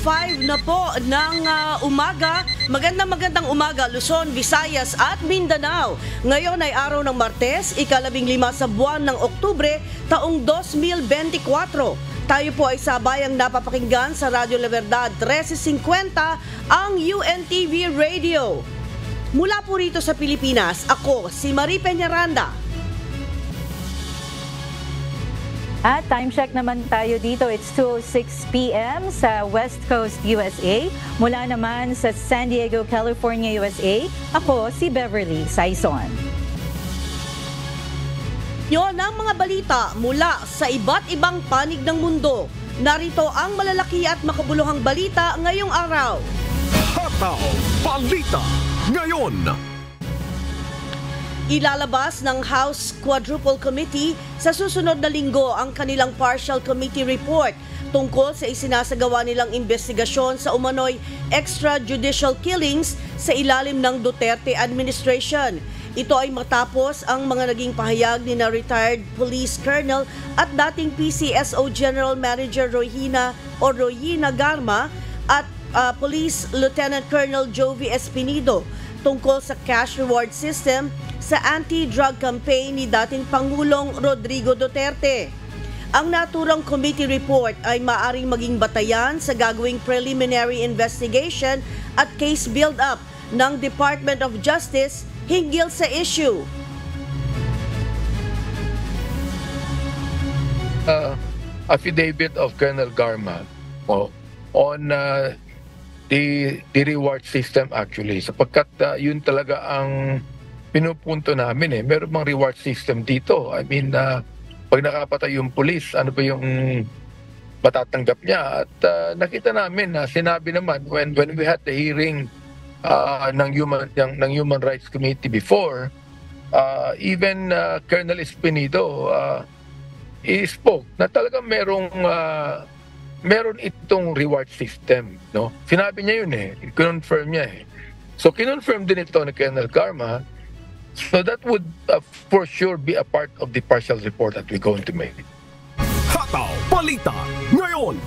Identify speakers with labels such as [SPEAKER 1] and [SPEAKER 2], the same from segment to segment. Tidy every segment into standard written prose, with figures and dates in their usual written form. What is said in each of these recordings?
[SPEAKER 1] 5 na po ng umaga. Magandang umaga, Luzon, Visayas at Mindanao. Ngayon ay araw ng Martes, ika-15 sa buwan ng Oktubre, taong 2024. Tayo po ay sabayang napapakinggan sa Radyo La Verdad 1350, ang UNTV Radio. Mula po rito sa Pilipinas, ako si Marie Peñaranda.
[SPEAKER 2] At time check naman tayo dito, it's 2:06 p.m. sa West Coast, USA. Mula naman sa San Diego, California, USA, ako si Beverly Saison.
[SPEAKER 1] Yon ang mga balita mula sa iba't ibang panig ng mundo. Narito ang malalaki at makabuluhang balita ngayong araw.
[SPEAKER 3] Hataw Balita Ngayon.
[SPEAKER 1] Ilalabas ng House Quadruple Committee sa susunod na linggo ang kanilang partial committee report tungkol sa isinasagawa nilang investigasyon sa umano'y extrajudicial killings sa ilalim ng Duterte administration. Ito ay matapos ang mga naging pahayag ni na retired police colonel at dating PCSO General Manager Royina Garma at Police Lieutenant Colonel Jovi Espinido tungkol sa cash reward system sa anti-drug campaign ni dating Pangulong Rodrigo Duterte. Ang naturang committee report ay maaring maging batayan sa gagawing preliminary investigation at case build-up ng Department of Justice hinggil sa issue.
[SPEAKER 4] Affidavit of Colonel Garma on the reward system actually, sapagkat yun talaga ang pinupunto namin meron bang reward system dito. I mean, pag nakapatay yung police, ano ba yung matatanggap niya? At nakita namin na sinabi naman when we had the hearing ng Human Rights Committee before, even Colonel Espinido spoke na talagang meron itong reward system, no? Sinabi niya yun kinonfirm niya So kinonfirm din ito ni Colonel Garma. So that would for sure be a part of the partial report that we're going to make.
[SPEAKER 3] Hataw Balita Ngayon.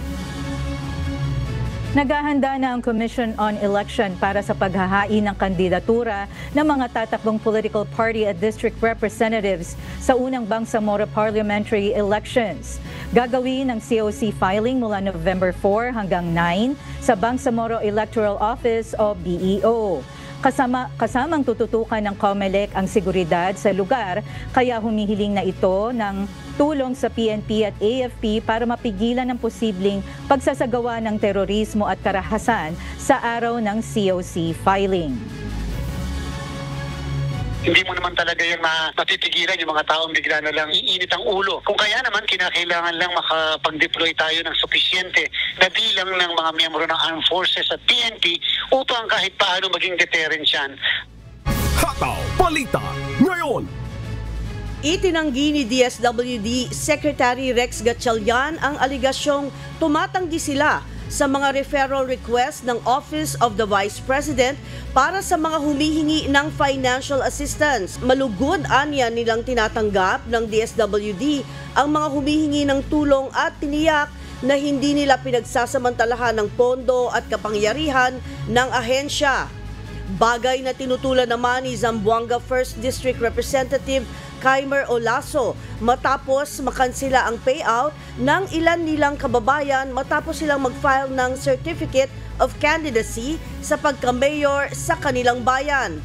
[SPEAKER 2] Naghahanda na ang Commission on Election para sa paghahain ng kandidatura ng mga tatakbong political party at district representatives sa unang Bangsamoro parliamentary elections. Gagawin ang COC filing mula November 4 hanggang 9 sa Bangsamoro Electoral Office o BEO. Kasamang tututukan ng COMELEC ang seguridad sa lugar, kaya humihiling na ito ng tulong sa PNP at AFP para mapigilan ang posibleng pagsasagawa ng terorismo at karahasan sa araw ng COC filing.
[SPEAKER 5] Hindi mo naman talaga yung matipigilan yung mga taong bigla na lang iinit ang ulo. Kung kaya naman, kinakailangan lang makapag-deploy tayo ng sufisyente na bilang ng mga miyembro ng Armed Forces at PNP upang kahit paano maging deterrent yan.
[SPEAKER 3] Hataw Balita Ngayon.
[SPEAKER 1] Itinanggi ni DSWD Secretary Rex Gatchalian ang aligasyong tumatanggi sila sa mga referral request ng Office of the Vice President para sa mga humihingi ng financial assistance. Malugod anya nilang tinatanggap ng DSWD ang mga humihingi ng tulong at tiniyak na hindi nila pinagsasamantalahan ng pondo at kapangyarihan ng ahensya. Bagay na tinutulan naman ni Zamboanga 1st District Representative Kaimer Olaso matapos makansila ang payout ng ilan nilang kababayan matapos silang mag-file ng Certificate of Candidacy sa pagka-mayor sa kanilang bayan.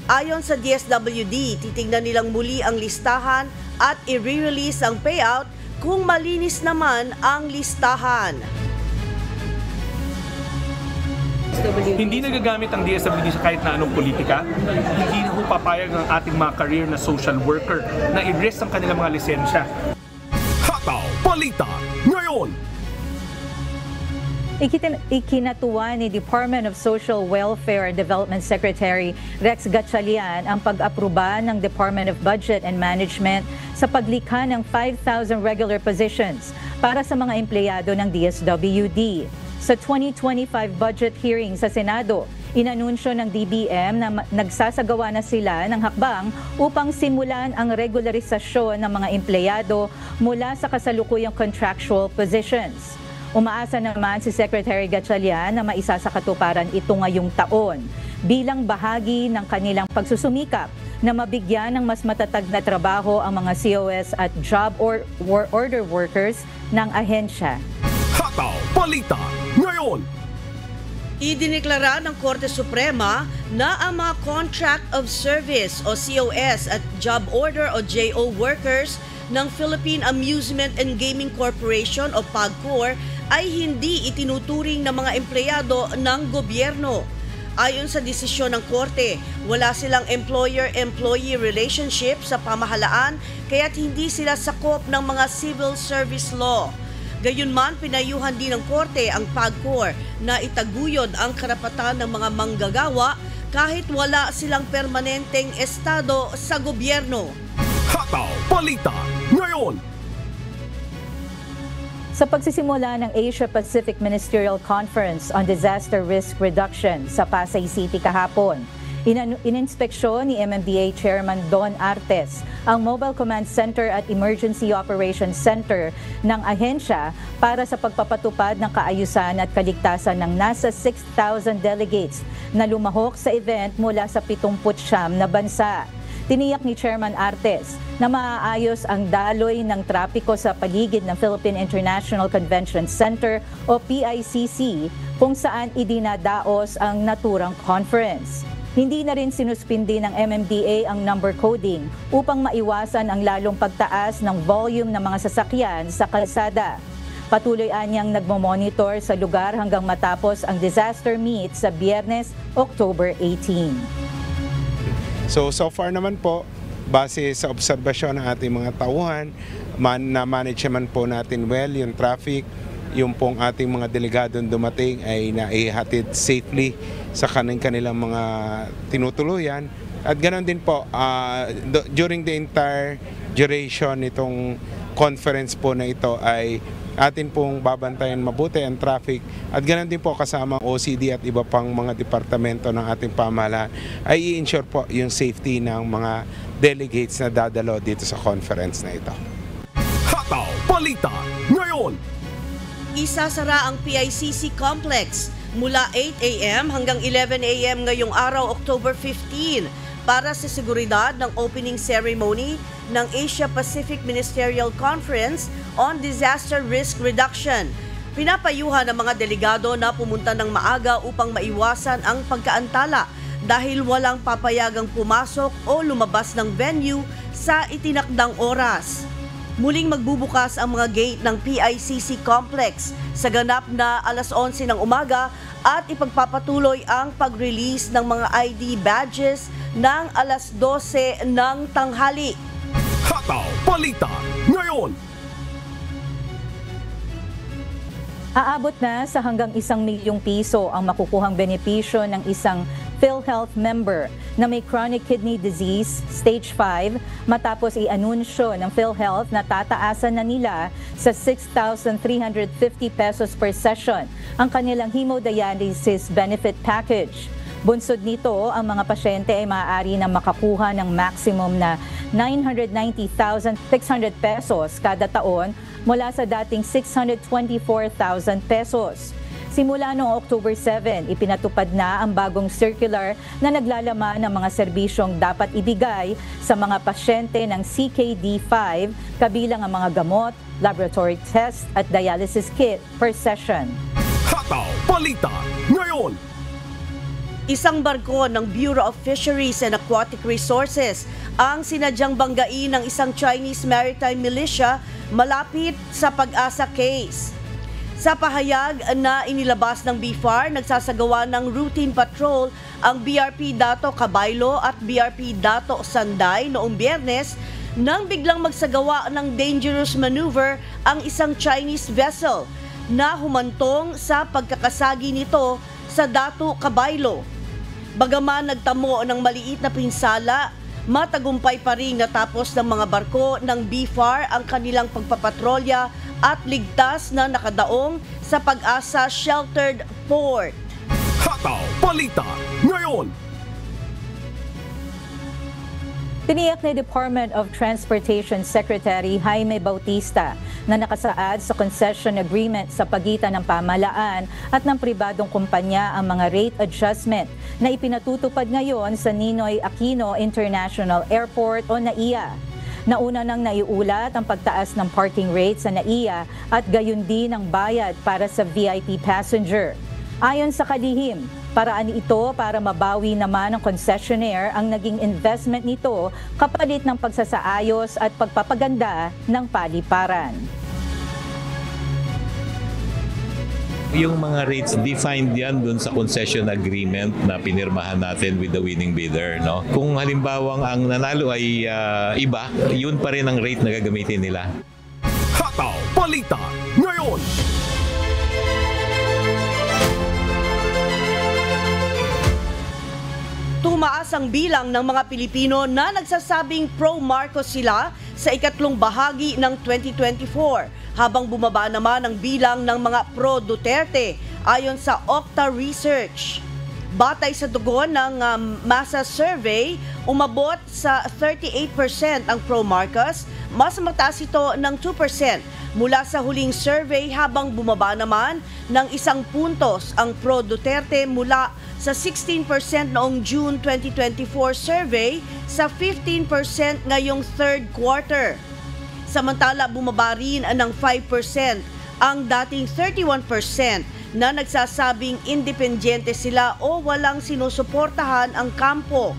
[SPEAKER 1] Ayon sa DSWD, titingnan nilang muli ang listahan at i-release ang payout kung malinis naman ang listahan.
[SPEAKER 6] Hindi nagagamit ang DSWD sa kahit na anong politika. Hindi na papayag ng ating mga career na social worker na i-risk ang kanilang mga lisensya.
[SPEAKER 3] Hataw Balita Ngayon.
[SPEAKER 2] Ikinatuwa ni Department of Social Welfare and Development Secretary Rex Gatchalian ang pag-aproba ng Department of Budget and Management sa paglikha ng 5,000 regular positions para sa mga empleyado ng DSWD. Sa 2025 budget hearing sa Senado, inanunsyo ng DBM na nagsasagawa na sila ng hakbang upang simulan ang regularisasyon ng mga empleyado mula sa kasalukuyang contractual positions. Umaasa naman si Secretary Gatchalian na maisa sa katuparan ito ngayong taon bilang bahagi ng kanilang pagsusumikap na mabigyan ng mas matatag na trabaho ang mga COS at job order workers ng ahensya.
[SPEAKER 3] Hataw Balita ngayon.
[SPEAKER 1] Idineklara ng Korte Suprema na ang mga Contract of Service o COS at Job Order o JO workers ng Philippine Amusement and Gaming Corporation o PAGCOR ay hindi itinuturing na mga empleyado ng gobyerno. Ayon sa desisyon ng Korte, wala silang employer-employee relationship sa pamahalaan kaya't hindi sila sakop ng mga civil service law. Gayunman, pinayuhan din ng Korte ang PAGCOR na itaguyod ang karapatan ng mga manggagawa kahit wala silang permanenteng estado sa gobyerno.
[SPEAKER 3] Hataw Balita ngayon.
[SPEAKER 2] Sa pagsisimula ng Asia-Pacific Ministerial Conference on Disaster Risk Reduction sa Pasay City kahapon, ininspeksyon ni MMDA Chairman Don Artes ang Mobile Command Center at Emergency Operations Center ng ahensya para sa pagpapatupad ng kaayusan at kaligtasan ng nasa 6,000 delegates na lumahok sa event mula sa 79 na bansa. Tiniyak ni Chairman Artes na maaayos ang daloy ng trapiko sa paligid ng Philippine International Convention Center o PICC kung saan idinadaos ang naturang conference. Hindi na rin sinuspindi ng MMDA ang number coding upang maiwasan ang lalong pagtaas ng volume ng mga sasakyan sa kalsada. Patuloy anyang nagmomonitor sa lugar hanggang matapos ang disaster meet sa Biyernes, October 18.
[SPEAKER 7] So far naman po, base sa obserbasyon ng ating mga tauhan, na-manage naman po natin well yung traffic, yung pong ating mga delegadong dumating ay naihatid safely sa kanilang mga tinutuluyan. At ganoon din po, during the entire duration nitong conference po na ito ay atin pong babantayan mabuti ang traffic at ganoon din po kasama OCD at iba pang mga departamento ng ating pamahalaan ay i-ensure po yung safety ng mga delegates na dadalo dito sa conference na ito.
[SPEAKER 3] Hataw Balita ngayon.
[SPEAKER 1] Isasara ang PICC Complex mula 8 a.m. hanggang 11 a.m. ngayong araw, October 15, para sa seguridad ng opening ceremony ng Asia-Pacific Ministerial Conference on Disaster Risk Reduction. Pinapayuhan ng mga delegado na pumunta ng maaga upang maiwasan ang pagkaantala dahil walang papayagang pumasok o lumabas ng venue sa itinakdang oras. Muling magbubukas ang mga gate ng PICC Complex sa ganap na alas 11 ng umaga at ipagpapatuloy ang pag-release ng mga ID badges ng alas 12 ng tanghali.
[SPEAKER 3] Hataw Balita ngayon.
[SPEAKER 2] Aabot na sa hanggang 1 milyong piso ang makukuhang benepisyo ng isang PhilHealth member na may chronic kidney disease, stage 5, matapos i-anunsyo ng PhilHealth na tataasan na nila sa 6,350 pesos per session ang kanilang hemodialysis benefit package. Bunsod nito, ang mga pasyente ay maaari na makakuha ng maximum na 990,600 pesos kada taon mula sa dating 624,000 pesos. Simula noong October 7, ipinatupad na ang bagong circular na naglalaman ng mga serbisyong dapat ibigay sa mga pasyente ng CKD5, kabilang ang mga gamot, laboratory test at dialysis kit per session.
[SPEAKER 3] Hataw Balita ngayon.
[SPEAKER 1] Isang barko ng Bureau of Fisheries and Aquatic Resources ang sinadyang banggain ng isang Chinese maritime militia malapit sa Pag-asa case. Sa pahayag na inilabas ng BFAR, nagsasagawa ng routine patrol ang BRP Dato Cabaylo at BRP Dato Sanday noong Biyernes nang biglang magsagawa ng dangerous maneuver ang isang Chinese vessel na humantong sa pagkakasagi nito sa Dato Cabaylo. Bagaman nagtamo ng maliit na pinsala, matagumpay pa rin natapos ng mga barko ng BFAR ang kanilang pagpapatrolya at ligtas na nakadaong sa Pag-asa Sheltered Port.
[SPEAKER 3] Hataw Balita ngayon.
[SPEAKER 2] Tiniyak ni Department of Transportation Secretary Jaime Bautista na nakasaad sa concession agreement sa pagitan ng pamahalaan at ng pribadong kumpanya ang mga rate adjustment na ipinatutupad ngayon sa Ninoy Aquino International Airport o NAIA. Nauna nang naiulat ang pagtaas ng parking rates sa NAIA at gayon din ang bayad para sa VIP passenger. Ayon sa kalihim, paraan ito para mabawi naman ng concessionaire ang naging investment nito kapalit ng pagsasaayos at pagpapaganda ng paliparan.
[SPEAKER 8] Yung mga rates defined yan dun sa concession agreement na pinirmahan natin with the winning bidder. No? Kung halimbawa ang nanalo ay iba, yun pa rin ang rate na gagamitin nila.
[SPEAKER 3] Hataw Balita ngayon.
[SPEAKER 1] Tumaas ang bilang ng mga Pilipino na nagsasabing pro-Marcos sila sa ikatlong bahagi ng 2024, habang bumaba naman ang bilang ng mga pro-Duterte ayon sa Okta Research. Batay sa tugon ng masa survey, umabot sa 38% ang pro-Marcos, mas mataas ito ng 2% mula sa huling survey, habang bumaba naman ng 1 puntos ang pro-Duterte mula sa 16% noong June 2024 survey sa 15% ngayong third quarter. Samantala, bumaba rin ng 5% ang dating 31% na nagsasabing independyente sila o walang sinusuportahan ang kampo.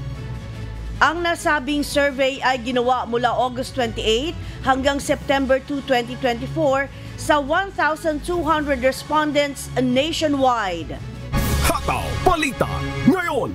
[SPEAKER 1] Ang nasabing survey ay ginawa mula August 28 hanggang September 2, 2024 sa 1,200 respondents nationwide.
[SPEAKER 3] Hataw Balita ngayon.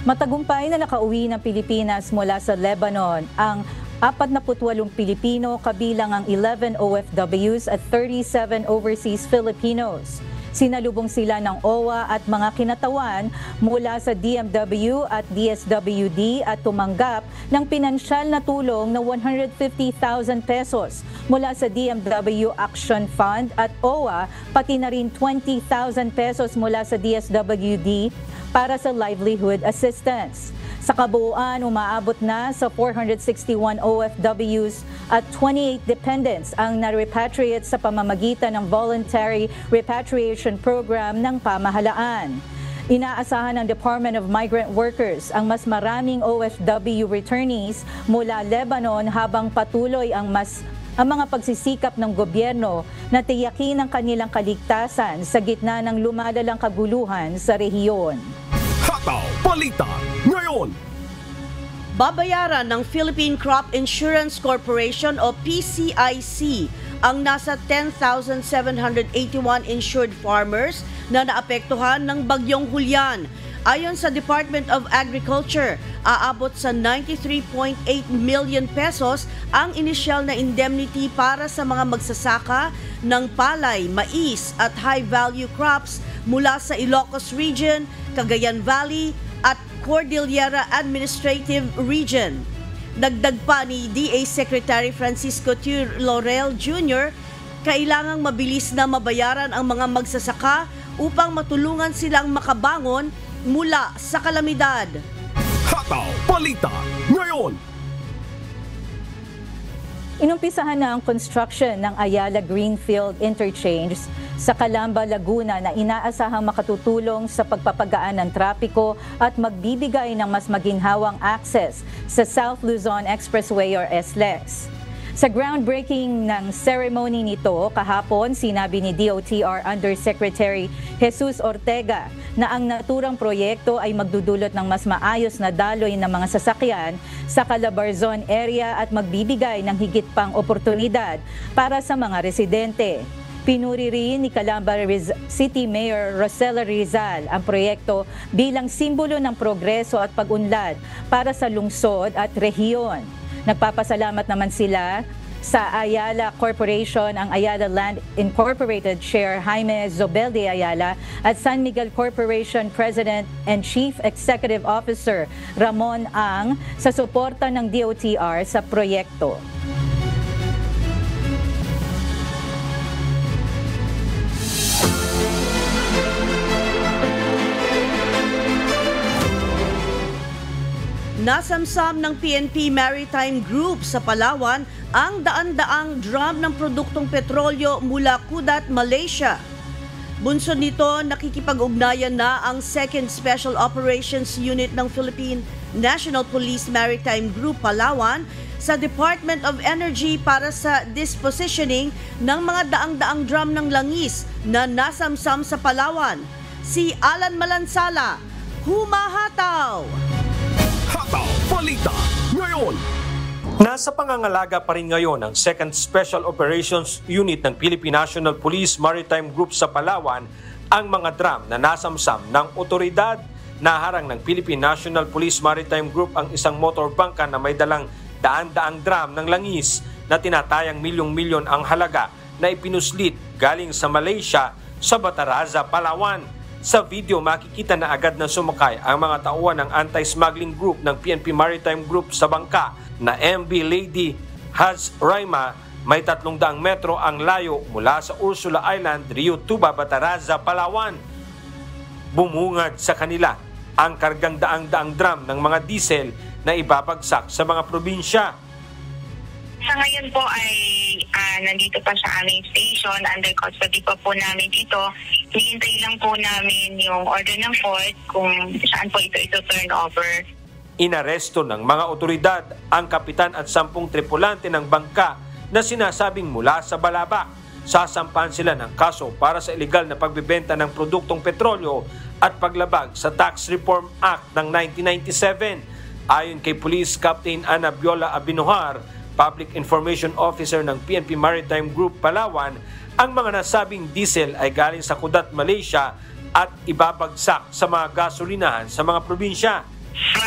[SPEAKER 2] Matagumpay na nakauwi ng Pilipinas mula sa Lebanon ang 48 Pilipino kabilang ang 11 OFWs at 37 overseas Filipinos. Sinalubong sila ng OWA at mga kinatawan mula sa DMW at DSWD at tumanggap ng pinansyal na tulong na 150,000 pesos mula sa DMW Action Fund at OWA, pati na rin 20,000 pesos mula sa DSWD para sa livelihood assistance. Sa kabuuan, umaabot na sa 461 OFWs at 28 dependents ang na-repatriate sa pamamagitan ng Voluntary Repatriation Program ng pamahalaan. Inaasahan ng Department of Migrant Workers ang mas maraming OFW returnees mula Lebanon habang patuloy ang mga pagsisikap ng gobyerno na tiyakin ang kanilang kaligtasan sa gitna ng lumalalang kaguluhan sa rehiyon.
[SPEAKER 3] Hataw Balita ngayon.
[SPEAKER 1] Babayaran ng Philippine Crop Insurance Corporation o PCIC ang nasa 10,781 insured farmers na naapektuhan ng Bagyong Julian. Ayon sa Department of Agriculture, aabot sa 93.8 million pesos ang inisyal na indemnity para sa mga magsasaka ng palay, mais at high-value crops mula sa Ilocos Region, Cagayan Valley at Cordillera Administrative Region. Dagdag pa ni DA Secretary Francisco T. Laurel Jr., kailangang mabilis na mabayaran ang mga magsasaka upang matulungan silang makabangon mula sa kalamidad.
[SPEAKER 3] Hataw Balita ngayon.
[SPEAKER 2] Inumpisahan na ang construction ng Ayala Greenfield Interchange sa Calamba, Laguna na inaasahang makatutulong sa pagpapagaan ng trapiko at magbibigay ng mas maginhawang access sa South Luzon Expressway or SLEX. Sa groundbreaking ng ceremony nito kahapon, sinabi ni DOTR Undersecretary Jesus Ortega na ang naturang proyekto ay magdudulot ng mas maayos na daloy ng mga sasakyan sa Calabarzon area at magbibigay ng higit pang oportunidad para sa mga residente. Pinuri rin ni Calamba City Mayor Rosela Rizal ang proyekto bilang simbolo ng progreso at pag-unlad para sa lungsod at rehiyon. Nagpapasalamat naman sila sa Ayala Corporation, ang Ayala Land Incorporated Chair Jaime Zobel-de Ayala at San Miguel Corporation President and Chief Executive Officer Ramon Ang sa suporta ng DOTR sa proyekto.
[SPEAKER 1] Nasamsam ng PNP Maritime Group sa Palawan ang daan-daang drum ng produktong petrolyo mula Kudat, Malaysia. Bunsod nito, nakikipag-ugnayan na ang 2nd Special Operations Unit ng Philippine National Police Maritime Group Palawan sa Department of Energy para sa dispositioning ng mga daang-daang drum ng langis na nasamsam sa Palawan. Si Alan Malansala, humahataw!
[SPEAKER 3] Hataw Balita ngayon.
[SPEAKER 9] Nasa pangangalaga pa rin ngayon ang 2nd Special Operations Unit ng Philippine National Police Maritime Group sa Palawan ang mga drum na nasamsam ng otoridad. Naharang ng Philippine National Police Maritime Group ang isang motor bangka na may dalang daan-daang drum ng langis na tinatayang milyong-milyon ang halaga na ipinuslit galing sa Malaysia sa Bataraza, Palawan. Sa video makikita na agad na sumakay ang mga tauhan ng anti-smuggling group ng PNP Maritime Group sa bangka na MV Lady Haz Raima. May 300 metro ang layo mula sa Ursula Island, Rio Tuba, Bataraza, Palawan. Bumungad sa kanila ang kargang daang-daang drum ng mga diesel na ibabagsak sa mga probinsya.
[SPEAKER 10] Sa ngayon po ay nandito pa sa aming station, under custody pa po namin dito. Hinihintay lang po namin yung order ng port kung saan po ito turn over.
[SPEAKER 9] Inaresto ng mga otoridad ang kapitan at 10 tripulante ng bangka na sinasabing mula sa Balabac. Sasampahan sila ng kaso para sa iligal na pagbebenta ng produktong petrolyo at paglabag sa Tax Reform Act ng 1997. Ayon kay Police Captain Ana Biola Abinohar, Public Information Officer ng PNP Maritime Group Palawan, ang mga nasabing diesel ay galing sa Kudat, Malaysia at ibabagsak sa mga gasolinahan sa mga probinsya.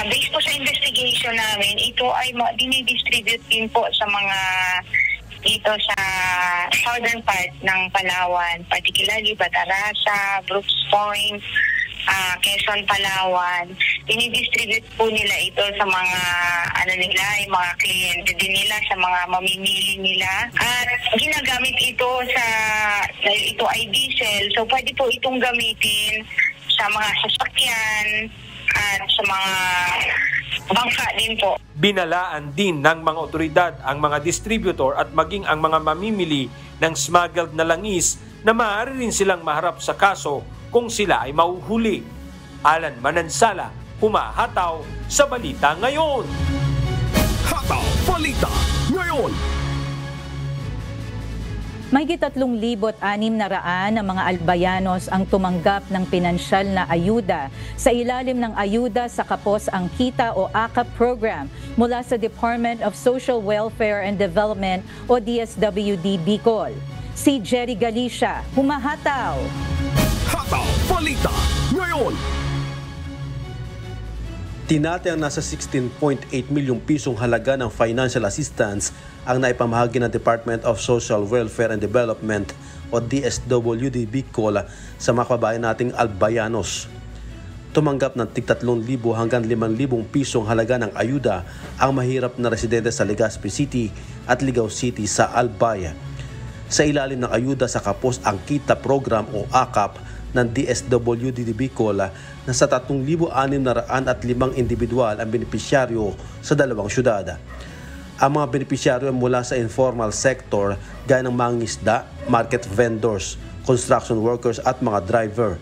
[SPEAKER 10] Based po sa investigation namin, ito ay dinidistribute din po sa mga dito sa southern part ng Palawan, particularly Bataraza, Brooks Point, Quezon, Palawan. Dinidistribute po nila ito sa mga yung mga kliyente din nila, sa mga mamimili nila. At ginagamit ito dahil ito ay diesel, so pwede po itong gamitin sa mga sasakyan at sa mga bangka din po.
[SPEAKER 9] Binalaan din ng mga otoridad ang mga distributor at maging ang mga mamimili ng smuggled na langis na maaari rin silang maharap sa kaso kung sila ay mahuhuli. Alan Manansala, humahataw sa Balita Ngayon.
[SPEAKER 3] Hataw Balita ngayon.
[SPEAKER 2] Mahigit 3,600 na mga albayanos ang tumanggap ng pinansyal na ayuda sa ilalim ng Ayuda sa Kapos ang Kita o AKAP program mula sa Department of Social Welfare and Development o DSWD Bicol. Si Jerry Galicia, humahataw.
[SPEAKER 3] Hataw Balita ngayon.
[SPEAKER 11] Tinatayang nasa 16.8 milyong pisong halaga ng financial assistance ang naipamahagi ng Department of Social Welfare and Development o DSWD Bicol sa mga kababayan nating albayanos. Tumanggap ng tig 3,000 hanggang 5,000 pisong halaga ng ayuda ang mahirap na residente sa Legazpi City at Ligao City sa Albay. Sa ilalim ng Ayuda sa Kapos ang Kita program o AKAP ng DSWD Bicol, nasa 3,605 individual ang benepisyaryo sa dalawang syudad. Ang mga benepisyaryo mula sa informal sector gaya ng mangingisda, market vendors, construction workers at mga driver.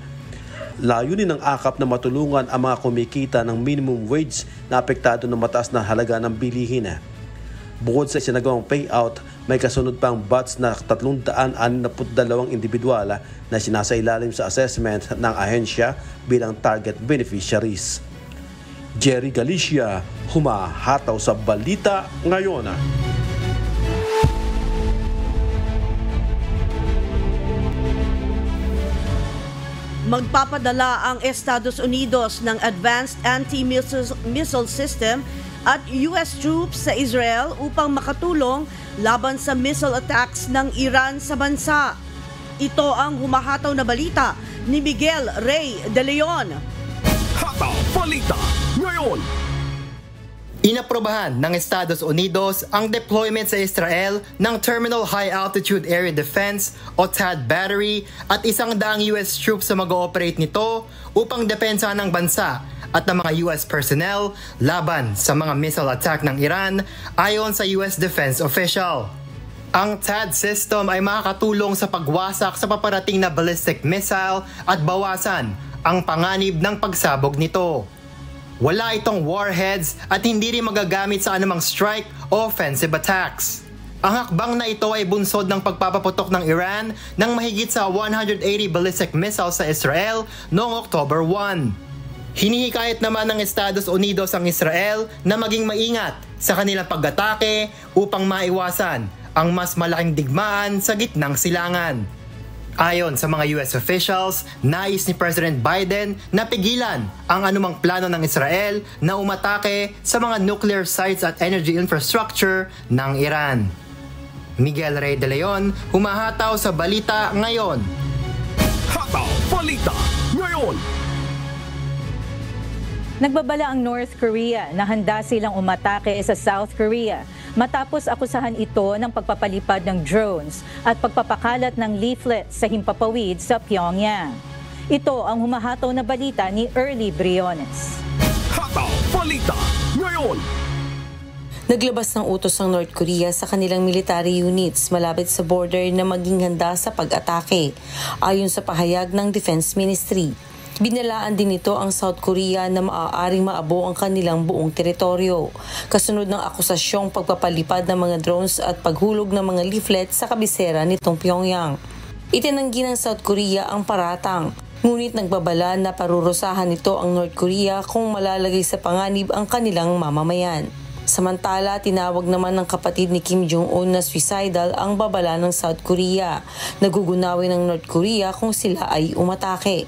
[SPEAKER 11] Layunin ng AKAP na matulungan ang mga kumikita ng minimum wage na apektado ng mataas na halaga ng bilihin. Bukod sa isinagawang payout, may kasunod pang batch na 362 individual na sinasailalim sa assessment ng ahensya bilang target beneficiaries. Jerry Galicia, humahataw sa Balita Ngayon.
[SPEAKER 1] Magpapadala ang Estados Unidos ng Advanced Anti-Missile System at US troops sa Israel upang makatulong laban sa missile attacks ng Iran sa bansa. Ito ang humahataw na balita ni Miguel Rey de Leon.
[SPEAKER 3] Hataw Balita ngayon.
[SPEAKER 12] Inaprobahan ng Estados Unidos ang deployment sa Israel ng Terminal High Altitude Area Defense o THAAD battery at 100 US troops sa mag-ooperate nito upang depensahan ng bansa at ng mga US personnel laban sa mga missile attack ng Iran ayon sa US defense official. Ang THAAD system ay makakatulong sa pagwasak sa paparating na ballistic missile at bawasan ang panganib ng pagsabog nito. Wala itong warheads at hindi rin magagamit sa anumang strike o offensive attacks. Ang hakbang na ito ay bunsod ng pagpapaputok ng Iran ng mahigit sa 180 ballistic missiles sa Israel noong October 1. Hinihikayat naman ng Estados Unidos ang Israel na maging maingat sa kanilang pag-atake upang maiwasan ang mas malaking digmaan sa gitnang silangan. Ayon sa mga US officials, nais ni President Biden na pigilan ang anumang plano ng Israel na umatake sa mga nuclear sites at energy infrastructure ng Iran. Miguel Rey de Leon, humahataw sa Balita Ngayon.
[SPEAKER 3] Hataw Balita Ngayon.
[SPEAKER 2] Nagbabala ang North Korea na handa silang umatake sa South Korea matapos akusahan ito ng pagpapalipad ng drones at pagpapakalat ng leaflets sa himpapawid sa Pyongyang. Ito ang humahataw na balita ni Early Briones.
[SPEAKER 3] Hataw Balita Ngayon.
[SPEAKER 13] Naglabas ng utos ang North Korea sa kanilang military units malapit sa border na maging handa sa pag-atake, ayon sa pahayag ng Defense Ministry. Binalaan din nito ang South Korea na maaaring maabo ang kanilang buong teritoryo, kasunod ng akusasyong pagpapalipad ng mga drones at paghulog ng mga leaflets sa kabisera nitong Pyongyang. Itinanggi ng South Korea ang paratang, ngunit nagbabala na parurusahan nito ang North Korea kung malalagay sa panganib ang kanilang mamamayan. Samantala, tinawag naman ng kapatid ni Kim Jong-un na suicidal ang babala ng South Korea. Nagugunawin ng North Korea kung sila ay umatake.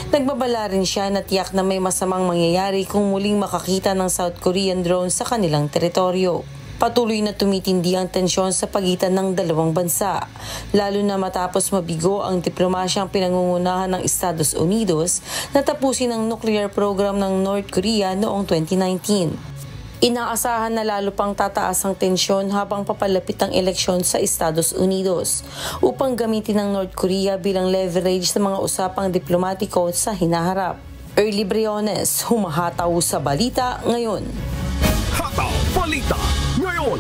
[SPEAKER 13] Nagbabala rin siya na tiyak na may masamang mangyayari kung muling makakita ng South Korean drone sa kanilang teritoryo. Patuloy na tumitindi ang tensyon sa pagitan ng dalawang bansa, lalo na matapos mabigo ang diplomasyang pinangungunahan ng Estados Unidos na tapusin ang nuclear program ng North Korea noong 2019. Inaasahan na lalo pang tataas ang tensyon habang papalapit ang eleksyon sa Estados Unidos upang gamitin ng North Korea bilang leverage sa mga usapang diplomatiko sa hinaharap. Early Briones, humahataw sa Balita Ngayon.
[SPEAKER 3] Hataw Balita Ngayon.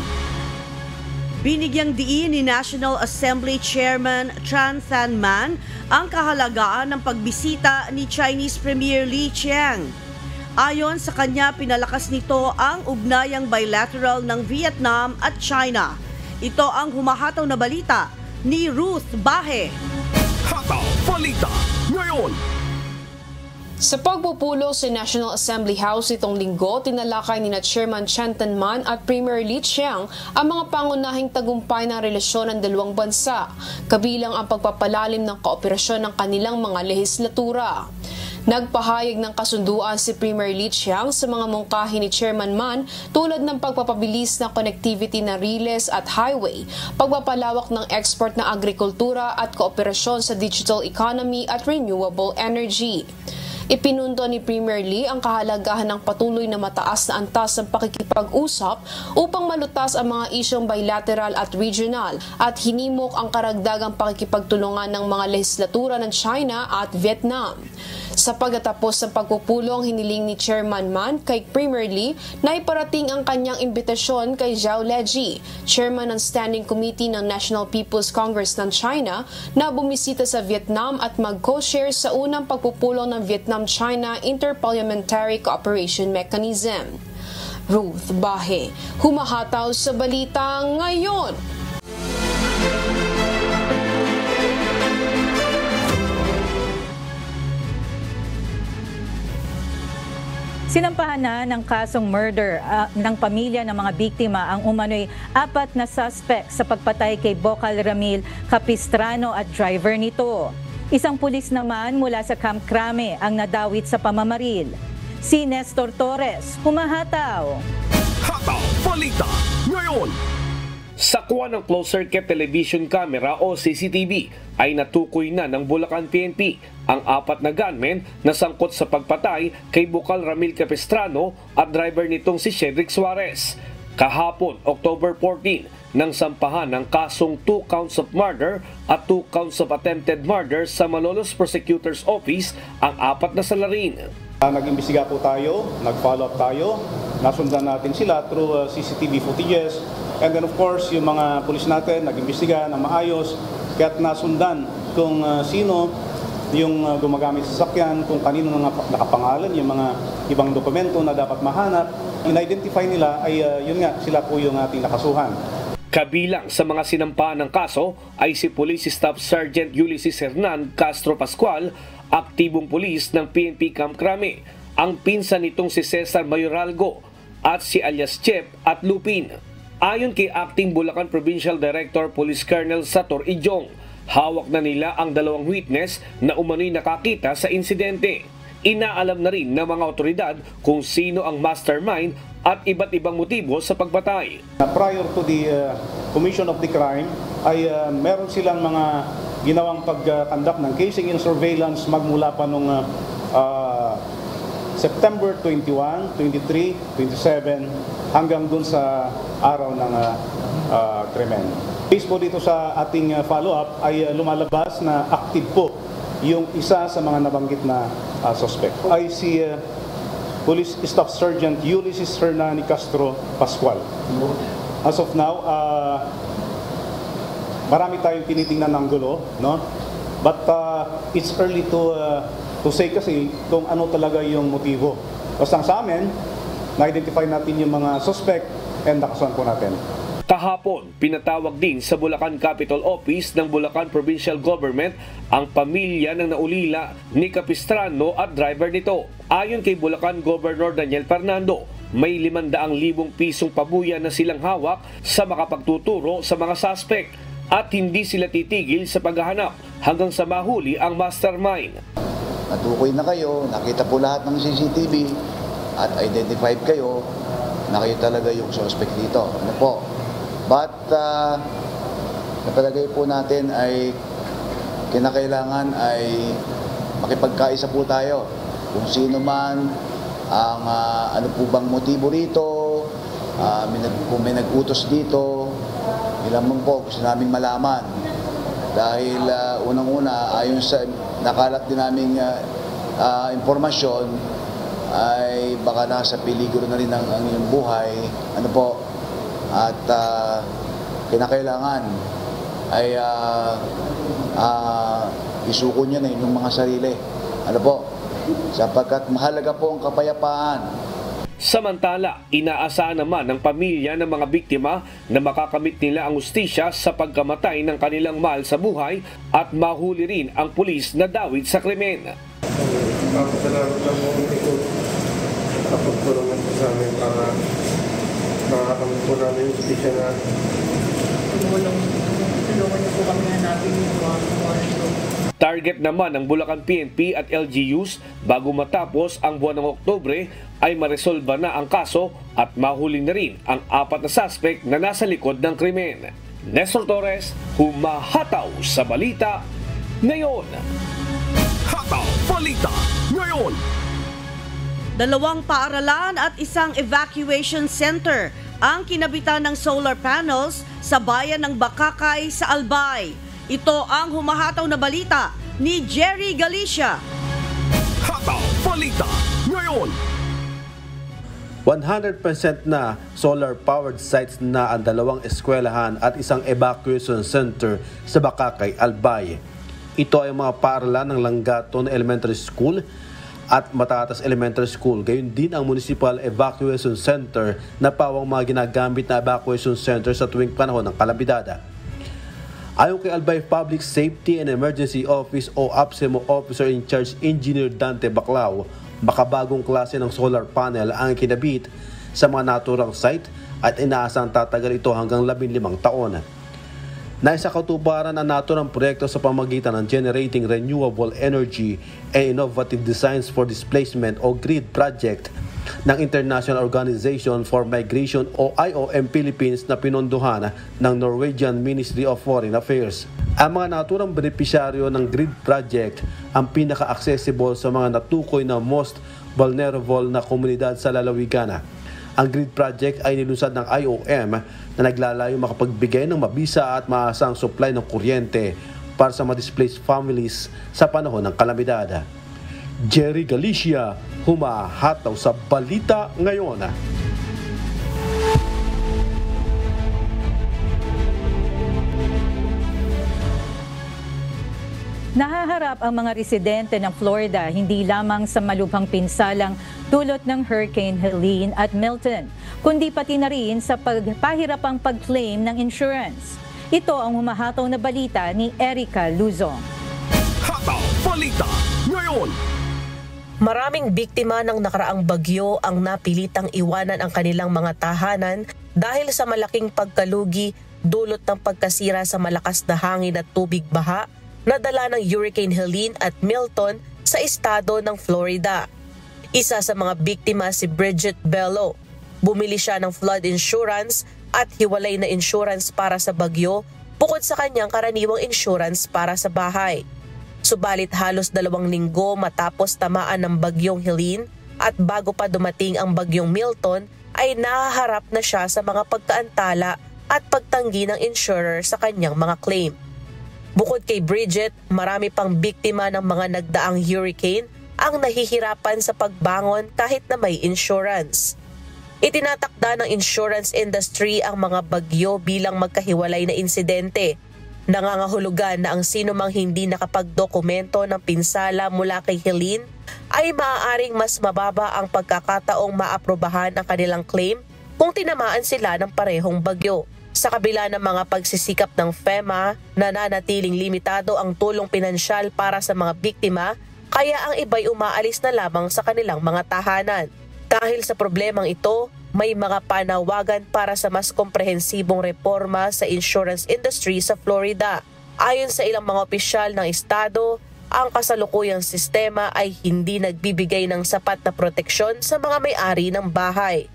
[SPEAKER 1] Binigyang diin ni National Assembly Chairman Chan Than-man ang kahalagaan ng pagbisita ni Chinese Premier Li Qiang. Ayon sa kanya, pinalakas nito ang ugnayang bilateral ng Vietnam at China. Ito ang humahataw na balita ni Ruth Bahe.
[SPEAKER 3] Hataw Balita Ngayon.
[SPEAKER 14] Sa pagpupulong sa National Assembly House itong linggo, tinalakay ni Chairman Chan Than-man at Premier Li Qiang ang mga pangunahing tagumpay ng relasyon ng dalawang bansa, kabilang ang pagpapalalim ng kooperasyon ng kanilang mga lehislatura. Nagpahayag ng kasunduan si Premier Li Qiang sa mga mungkahi ni Chairman Man tulad ng pagpapabilis ng connectivity ng riles at highway, pagpapalawak ng export ng agrikultura at kooperasyon sa digital economy at renewable energy. Ipinundo ni Premier Lee ang kahalagahan ng patuloy na mataas na antas ng pakikipag-usap upang malutas ang mga isyong bilateral at regional at hinimok ang karagdagang pakikipagtulungan ng mga lehislatura ng China at Vietnam. Sa pagtatapos ng pagpupulong, hiniling ni Chairman Man kay Premier Lee na iparating ang kanyang imbitasyon kay Zhao Leji, Chairman ng Standing Committee ng National People's Congress ng China, na bumisita sa Vietnam at mag-co-share sa unang pagpupulong ng Vietnam-China Interparliamentary Cooperation Mechanism. Ruth Bahe, humahataw sa Balita Ngayon.
[SPEAKER 2] Sinampahan na ng kasong murder ng pamilya ng mga biktima ang umano'y 4 na suspect sa pagpatay kay Bocal Ramil Capistrano at driver nito. Isang pulis naman mula sa Camp Crame ang nadawit sa pamamaril. Si Nestor Torres, humahataw.
[SPEAKER 3] Hataw Balita Ngayon.
[SPEAKER 6] Sa kuha ng closed-circuit television camera o CCTV ay natukoy na ng Bulacan PNP ang 4 na gunmen na sangkot sa pagpatay kay Bocal Ramil Capistrano at driver nitong si Cedric Suarez. Kahapon, October 14, nang sampahan ng kasong 2 counts of murder at 2 counts of attempted murder sa Malolos Prosecutor's Office ang 4 na salarin.
[SPEAKER 15] Nag-imbestiga po tayo, nag-follow up tayo, nasundan natin sila through CCTV footages, and then of course yung mga pulis natin nag-imbestiga na maayos, kaya't nasundan kung sino yung gumagamit sa sasakyan, kung kanino nakapangalan, yung mga ibang dokumento na dapat mahanap. In-identify nila ay yun nga, sila po yung ating nakasuhan.
[SPEAKER 6] Kabilang sa mga sinampaan ng kaso ay si Police Staff Sergeant Ulysses Hernan Castro Pascual, aktibong pulis ng PNP Camp Crame, ang pinsan nitong si Cesar Mayoralgo at si alias Chep at Lupin. Ayon kay Acting Bulacan Provincial Director Police Colonel Sator Ijong, hawak na nila ang dalawang witness na umano'y nakakita sa insidente. Inaalam na rin ng mga otoridad kung sino ang mastermind at iba't ibang motibo sa pagpatay.
[SPEAKER 15] Prior to the commission of the crime ay meron silang mga ginawang pag-conduct ng casing in surveillance magmula pa nung September 21, 23, 27 hanggang dun sa araw ng krimen. Based po dito sa ating follow-up ay lumalabas na active po yung isa sa mga nabanggit na suspect. Ay si Police Staff Sergeant Ulysses Hernan Castro Pascual. As of now, marami tayong tinitingnan ng gulo, no? But it's early to say kasi kung ano talaga yung motibo. Basta sa amin, na-identify natin yung mga suspect and nakasuhan po natin.
[SPEAKER 6] Kahapon, pinatawag din sa Bulacan Capital Office ng Bulacan Provincial Government ang pamilya ng naulila ni Capistrano at driver nito. Ayon kay Bulacan Governor Daniel Fernando, may 500,000 pisong pabuya na silang hawak sa makapagtuturo sa mga suspect at hindi sila titigil sa paghahanap hanggang sa mahuli ang mastermind.
[SPEAKER 16] Natukoy na kayo, nakita po lahat ng CCTV at identified kayo na kayo talaga yung suspect dito. Ano po? But napalagay po natin ay kinakailangan ay makipagkaisa po tayo kung sino man ang ano po bang motibo rito, kung may nag-utos dito, ilan man po gusto namin malaman. Dahil unang-una, ayon sa nakalat din naming impormasyon, ay baka nasa peligro na rin ang iyong buhay. Ano po? At kinakailangan ay isuko niya na yung mga sarili. Ano po? Sapagkat mahalaga po ang kapayapaan.
[SPEAKER 6] Samantala, inaasahan naman ng pamilya ng mga biktima na makakamit nila ang hustisya sa pagkamatay ng kanilang mahal sa buhay at mahuli rin ang pulis na dawit sa krimen.
[SPEAKER 17] Salamat lang po ito. Napagtulungan po sa amin para makakamit po namin yung hustisya na tulungan niyo po kami hanapin yung mga
[SPEAKER 6] Target naman ng Bulacan PNP at LGUs bago matapos ang buwan ng Oktubre ay maresolba na ang kaso at mahuli na rin ang 4 na suspect na nasa likod ng krimen. Nestor Torres, humahataw sa balita ngayon.
[SPEAKER 3] Hataw Balita ngayon.
[SPEAKER 1] 2 paaralan at isang evacuation center ang kinabitan ng solar panels sa bayan ng Bakakay sa Albay. Ito ang humahataw na balita ni Jerry Galicia.
[SPEAKER 3] Hataw Balita ngayon.
[SPEAKER 11] 100% na solar-powered sites na ang 2 eskwelahan at isang evacuation center sa Bakakay, Albay. Ito ay mga paaralan ng Langaton Elementary School at Matatas Elementary School. Gayon din ang Municipal Evacuation Center na pawang mga ginagamit na evacuation center sa tuwing panahon ng kalamidad. Ayon kay Albay Public Safety and Emergency Office o APSEMO Officer in Charge Engineer Dante Baclao, makabagong klase ng solar panel ang kinabit sa mga naturang site at inaasang tatagal ito hanggang 15 taon. Naisa katuparan ang naturang proyekto sa pamagitan ng Generating Renewable Energy and Innovative Designs for Displacement o GRID project ng International Organization for Migration o IOM Philippines na pinondohan ng Norwegian Ministry of Foreign Affairs. Ang mga naturang benepisyaryo ng GRID project ang pinaka-accessible sa mga natukoy na most vulnerable na komunidad sa lalawigan. Ang GRID project ay nilunsad ng IOM na naglalayo makapagbigay ng mabisa at maasang supply ng kuryente para sa mga displaced families sa panahon ng kalamidad. Jerry Galicia, humahataw sa Balita Ngayon.
[SPEAKER 2] Nahaharap ang mga residente ng Florida hindi lamang sa malubhang pinsalang dulot ng Hurricane Helene at Milton, kundi pati na rin sa pagpahirapang pag-claim ng insurance. Ito ang humahataw na balita ni Erica Luzon.
[SPEAKER 3] Hataw Balita Ngayon.
[SPEAKER 18] Maraming biktima ng nakaraang bagyo ang napilitang iwanan ang kanilang mga tahanan dahil sa malaking pagkalugi dulot ng pagkasira sa malakas na hangin at tubig baha na dala ng Hurricane Helene at Milton sa estado ng Florida. Isa sa mga biktima si Bridget Bello. Bumili siya ng flood insurance at hiwalay na insurance para sa bagyo bukod sa kanyang karaniwang insurance para sa bahay. Subalit halos 2 linggo matapos tamaan ng bagyong Helene at bago pa dumating ang bagyong Milton ay nahaharap na siya sa mga pagkaantala at pagtanggi ng insurer sa kanyang mga claim. Bukod kay Bridget, marami pang biktima ng mga nagdaang hurricane ang nahihirapan sa pagbangon kahit na may insurance. Itinatakda ng insurance industry ang mga bagyo bilang magkahiwalay na insidente. Nangangahulugan na ang sinumang hindi nakapagdokumento ng pinsala mula kay Helene ay maaaring mas mababa ang pagkakataong maaprobahan ang kanilang claim kung tinamaan sila ng parehong bagyo. Sa kabila ng mga pagsisikap ng FEMA, nananatiling limitado ang tulong pinansyal para sa mga biktima, kaya ang iba'y umaalis na lamang sa kanilang mga tahanan. Dahil sa problemang ito, may mga panawagan para sa mas komprehensibong reforma sa insurance industry sa Florida. Ayon sa ilang mga opisyal ng estado, ang kasalukuyang sistema ay hindi nagbibigay ng sapat na proteksyon sa mga may-ari ng bahay.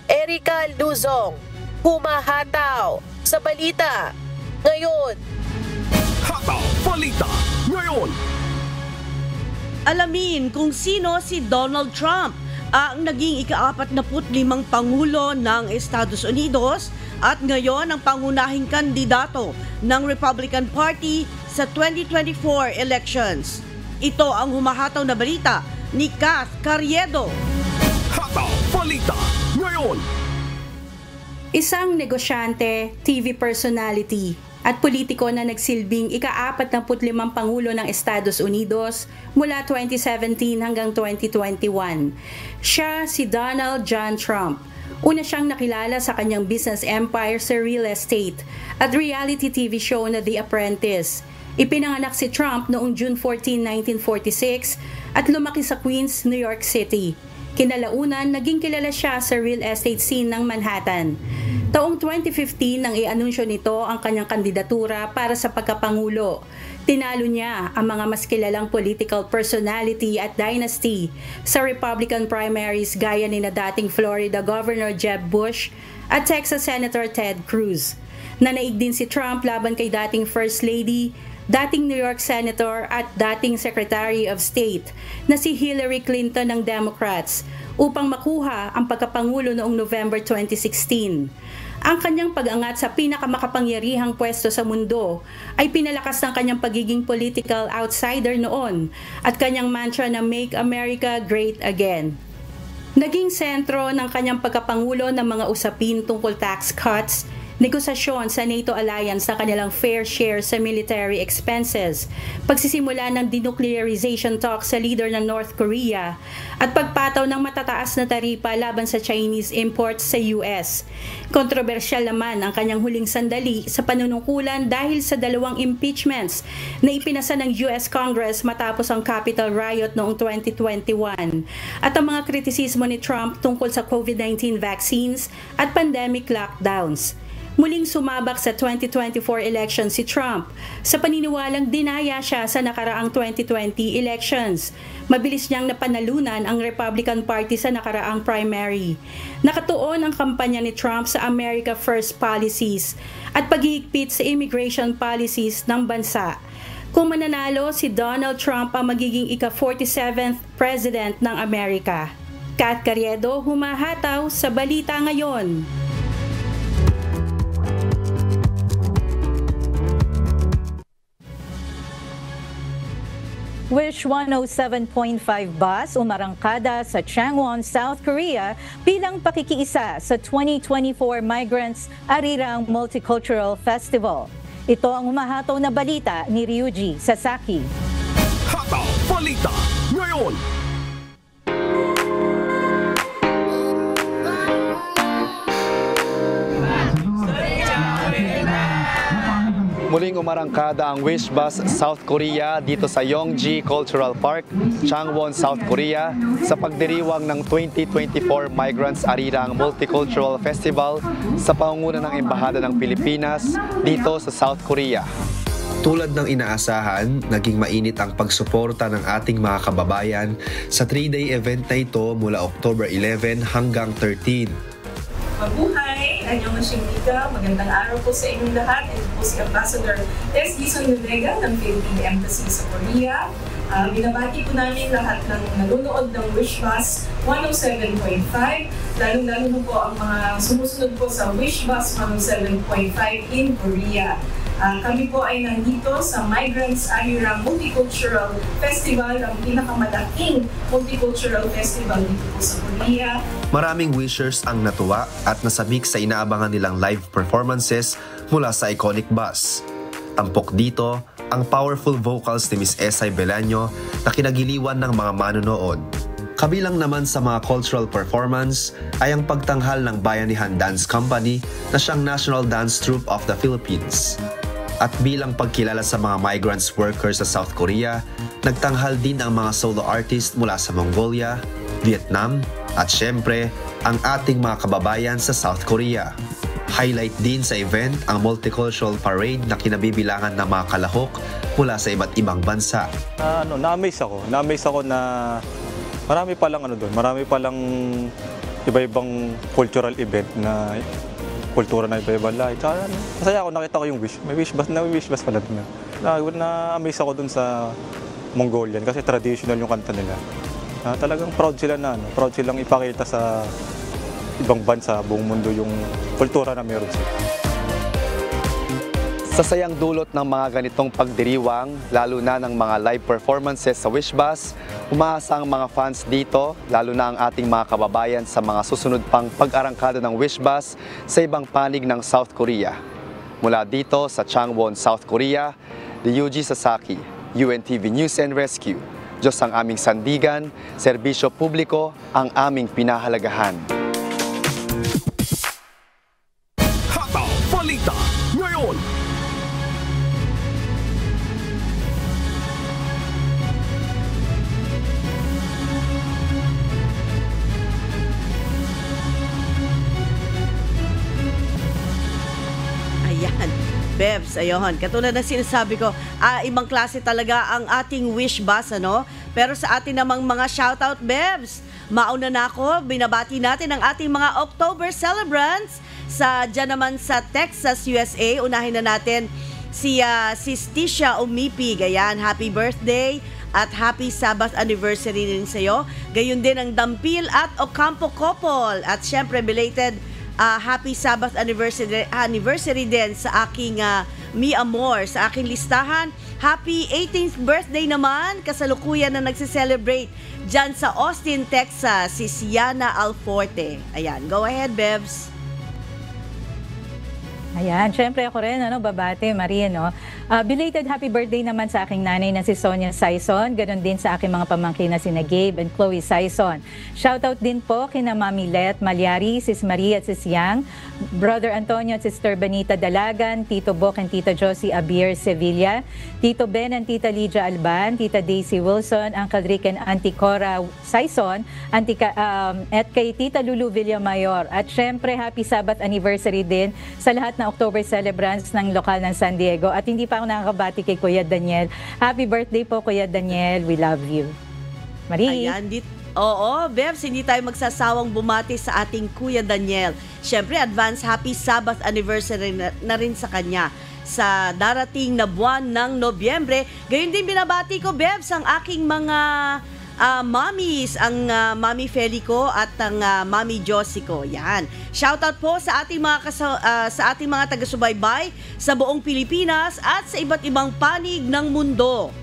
[SPEAKER 18] Erica Luzon, humahataw sa Balita Ngayon.
[SPEAKER 3] Hataw Balita Ngayon.
[SPEAKER 1] Alamin kung sino si Donald Trump, ang naging ika-45 Pangulo ng Estados Unidos at ngayon ang pangunahing kandidato ng Republican Party sa 2024 elections. Ito ang humahataw na balita ni Kath Carriedo.
[SPEAKER 3] Hataw Balita Ngayon.
[SPEAKER 19] Isang negosyante, TV personality at politiko na nagsilbing ika-45 Pangulo ng Estados Unidos mula 2017 hanggang 2021. Siya si Donald John Trump. Una siyang nakilala sa kanyang business empire sa real estate at reality TV show na The Apprentice. Ipinanganak si Trump noong June 14, 1946 at lumaki sa Queens, New York City. Kinalaunan, naging kilala siya sa real estate scene ng Manhattan. Taong 2015 nang i-anunsyo nito ang kanyang kandidatura para sa pagkapangulo. Tinalo niya ang mga mas kilalang political personality at dynasty sa Republican primaries gaya ni na dating Florida Governor Jeb Bush at Texas Senator Ted Cruz. Nanaig din si Trump laban kay dating First Lady, dating New York Senator at dating Secretary of State na si Hillary Clinton ng Democrats upang makuha ang pagkapangulo noong November 2016. Ang kanyang pag-angat sa pinakamakapangyarihang pwesto sa mundo ay pinalakas ng kanyang pagiging political outsider noon at kanyang mantra na Make America Great Again. Naging sentro ng kanyang pagkapangulo ng mga usapin tungkol tax cuts, negosasyon sa NATO alliance na kanilang fair share sa military expenses, pagsisimula ng denuclearization talks sa leader ng North Korea, at pagpataw ng matataas na taripa laban sa Chinese imports sa US. Kontrobersyal naman ang kanyang huling sandali sa panunungkulan dahil sa 2 impeachments na ipinasa ng US Congress matapos ang Capitol riot noong 2021 at ang mga kritisismo ni Trump tungkol sa COVID-19 vaccines at pandemic lockdowns. Muling sumabak sa 2024 election si Trump sa paniniwalang dinaya siya sa nakaraang 2020 elections. Mabilis niyang napanalunan ang Republican Party sa nakaraang primary. Nakatuon ang kampanya ni Trump sa America First policies at paghihigpit sa immigration policies ng bansa. Kung mananalo, si Donald Trump ang magiging ika-47th President ng Amerika. Kath Carriedo, humahataw sa Balita Ngayon.
[SPEAKER 2] Wish 107.5 bus umarangkada sa Changwon, South Korea bilang pakikiisa sa 2024 Migrants Arirang Multicultural Festival. Ito ang umahataw na balita ni Ryuji Sasaki.
[SPEAKER 3] Hataw Balita ngayon.
[SPEAKER 20] Muling umarangkada ang Wish Bus South Korea dito sa Yongji Cultural Park, Changwon, South Korea sa pagdiriwang ng 2024 Migrants Arirang Multicultural Festival sa pangunguna ng Embahada ng Pilipinas dito sa South Korea.
[SPEAKER 21] Tulad ng inaasahan, naging mainit ang pagsuporta ng ating mga kababayan sa 3-day event na ito mula October 11 hanggang 13.
[SPEAKER 22] Mabuhay! Anyong Shimika, magandang araw po sa inyong lahat. Ito po si Ambassador Tess Gison Nunega ng Philippine Embassy sa Korea. Binabati po namin lahat ng nanonood ng Wish Bus 107.5. Lalong-lalo na po ang mga sumusunod po sa Wish Bus 107.5 in Korea. Kami po ay nandito sa Migrants Arirang Multicultural Festival, ang pinakamalaking multicultural festival dito po sa Korea.
[SPEAKER 21] Maraming wishers ang natuwa at nasamik sa inaabangan nilang live performances mula sa iconic bus. Tampok dito ang powerful vocals ni Miss Esay Belaño na kinagiliwan ng mga manonood. Kabilang naman sa mga cultural performance ay ang pagtanghal ng Bayanihan Dance Company na siyang National Dance Troupe of the Philippines. At bilang pagkilala sa mga migrants workers sa South Korea, nagtanghal din ang mga solo artist mula sa Mongolia, Vietnam, at syempre, ang ating mga kababayan sa South Korea. Highlight din sa event ang multicultural parade na kinabibilangan ng mga kalahok mula sa iba't ibang bansa.
[SPEAKER 23] Na-amaze ako na marami palang iba-ibang cultural event na kultura na iba-ibang lahi. Tsaka masaya ako, nakita ko yung wish. May wish bus pala doon. Na-amaze ako doon sa Mongolian kasi traditional yung kanta nila. Talagang proud silang ipakita sa ibang bansa, buong mundo yung kultura na meron sila.
[SPEAKER 21] Sa sayang dulot ng mga ganitong pagdiriwang, lalo na ng mga live performances sa Wish Bus, umaasa ang mga fans dito, lalo na ang ating mga kababayan sa mga susunod pang pag-arangkada ng Wish Bus sa ibang panig ng South Korea. Mula dito sa Changwon, South Korea, Ryuji Sasaki, UNTV News and Rescue. Diyos ang aming sandigan, serbisyo publiko ang aming pinahalagahan.
[SPEAKER 3] Hataw Balita ngayon.
[SPEAKER 1] Bebs, ayun. Katulad na sinasabi ko, ibang klase talaga ang ating Wish Bus, ano? Pero sa atin namang mga shoutout, Bebs, mauna na ako, binabati natin ang ating mga October celebrants dyan naman sa Texas, USA. Unahin na natin si Tisha Umipig. Ayan, happy birthday at happy Sabbath anniversary din sa'yo. Gayon din ang Dampil at Ocampo couple. At syempre, belated happy Sabbath anniversary din sa aking Mi Amor, sa aking listahan. Happy 18th birthday naman, kasalukuyan na nagse-celebrate dyan sa Austin, Texas, si Siana Alforte. Ayan, go ahead, Bebs.
[SPEAKER 2] Ayan, syempre ako rin, babate, Maria, no? Belated happy birthday naman sa aking nanay na si Sonia Saison, ganon din sa aking mga pamangkin na sina Gabe and Chloe Saison. Shoutout din po kina Mami Let Malyari, Sis Maria at Sis Yang, Brother Antonio at Sister Benita Dalagan, Tito Bok and Tita Josie Abier Sevilla, Tito Ben and Tita Lydia Alban, Tita Daisy Wilson, Uncle Rick and Auntie Cora Saison, at kay Tita Lulu Villamayor. At syempre, happy Sabbath anniversary din sa lahat na October celebrants ng lokal ng San Diego. At hindi pa ako nakakabati kay Kuya Daniel. Happy birthday po, Kuya Daniel. We love you. Marie.
[SPEAKER 1] Ayan, oo, Bebs, hindi tayo magsasawang bumati sa ating Kuya Daniel. Siyempre, advance happy Sabbath anniversary na rin sa kanya sa darating na buwan ng Nobyembre. Gayon din binabati ko, Bebs, ang aking mga mommies, ang Mami Felico at ang Mami Josie ko. Yan. Shoutout po sa ating mga taga-subaybay sa buong Pilipinas at sa iba't ibang panig ng mundo.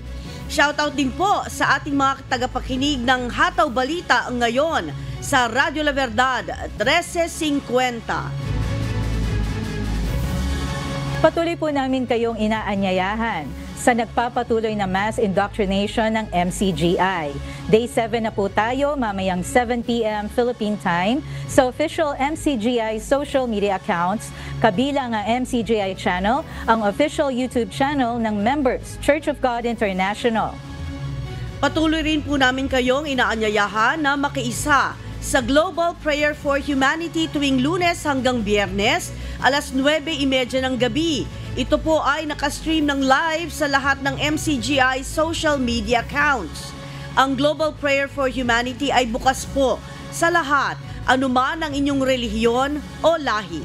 [SPEAKER 1] Shoutout din po sa ating mga tagapakinig ng Hataw Balita ngayon sa Radyo La Verdad 1350.
[SPEAKER 2] Patuloy po namin kayong inaanyayahan sa nagpapatuloy na mass indoctrination ng MCGI. Day 7 na po tayo, mamayang 7 p.m. Philippine Time sa official MCGI social media accounts, kabilang ang MCGI channel, ang official YouTube channel ng members, Church of God International.
[SPEAKER 1] Patuloy rin po namin kayong inaanyayahan na makiisa sa Global Prayer for Humanity tuwing Lunes hanggang Biyernes, alas 9:30 ng gabi. Ito po ay nakastream ng live sa lahat ng MCGI social media accounts. Ang Global Prayer for Humanity ay bukas po sa lahat, anuman ang inyong relihiyon o lahi.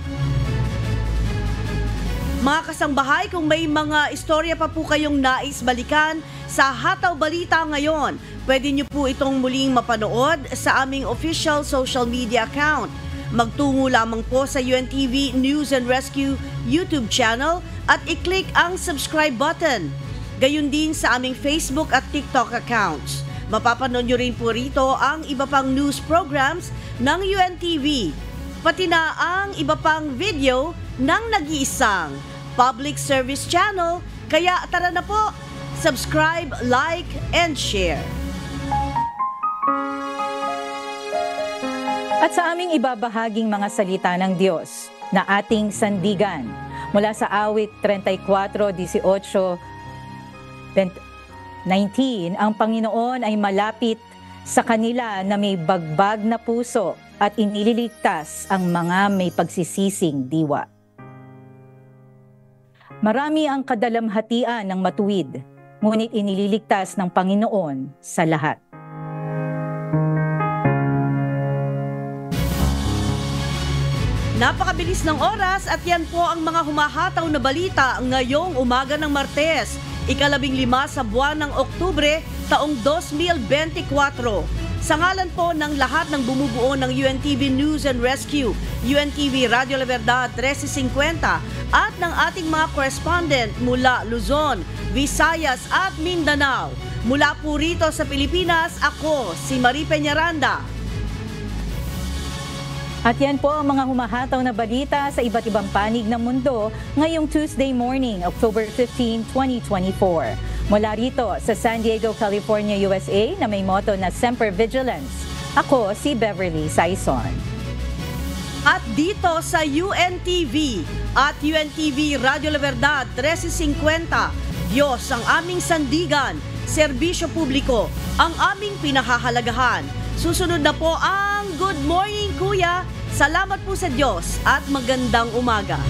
[SPEAKER 1] Mga kasambahay, kung may mga istorya pa po kayong nais balikan sa Hataw Balita ngayon, pwede niyo po itong muling mapanood sa aming official social media account. Magtungo lamang po sa UNTV News and Rescue YouTube channel at i-click ang subscribe button. Gayun din sa aming Facebook at TikTok accounts. Mapapanood niyo rin po rito ang iba pang news programs ng UNTV, pati na ang iba pang video ng nag-iisang public service channel. Kaya tara na po, subscribe, like, and share.
[SPEAKER 2] At sa aming ibabahaging mga salita ng Diyos na ating sandigan mula sa awit 34:18-19, ang Panginoon ay malapit sa kanila na may bagbag na puso at iniligtas ang mga may pagsisising diwa. Marami ang kadalamhatian ng matuwid, ngunit inililigtas ng Panginoon sa lahat.
[SPEAKER 1] Napakabilis ng oras at yan po ang mga humahataw na balita ngayong umaga ng Martes, 15 sa buwan ng Oktubre, taong 2024. Sa ngalan po ng lahat ng bumubuo ng UNTV News and Rescue, UNTV Radio La Verdad 1350 at ng ating mga correspondent mula Luzon, Visayas at Mindanao. Mula po rito sa Pilipinas, ako si Marie Peñaranda.
[SPEAKER 2] At yan po ang mga humahataw na balita sa iba't ibang panig ng mundo ngayong Tuesday morning, October 15, 2024. Mula rito sa San Diego, California, USA na may motto na Semper Vigilance. Ako si Beverly Saison.
[SPEAKER 1] At dito sa UNTV at UNTV Radio La Verdad 1350, Diyos ang aming sandigan, serbisyo publiko ang aming pinahahalagahan. Susunod na po ang Good Morning Kuya. Salamat po sa Diyos at magandang umaga.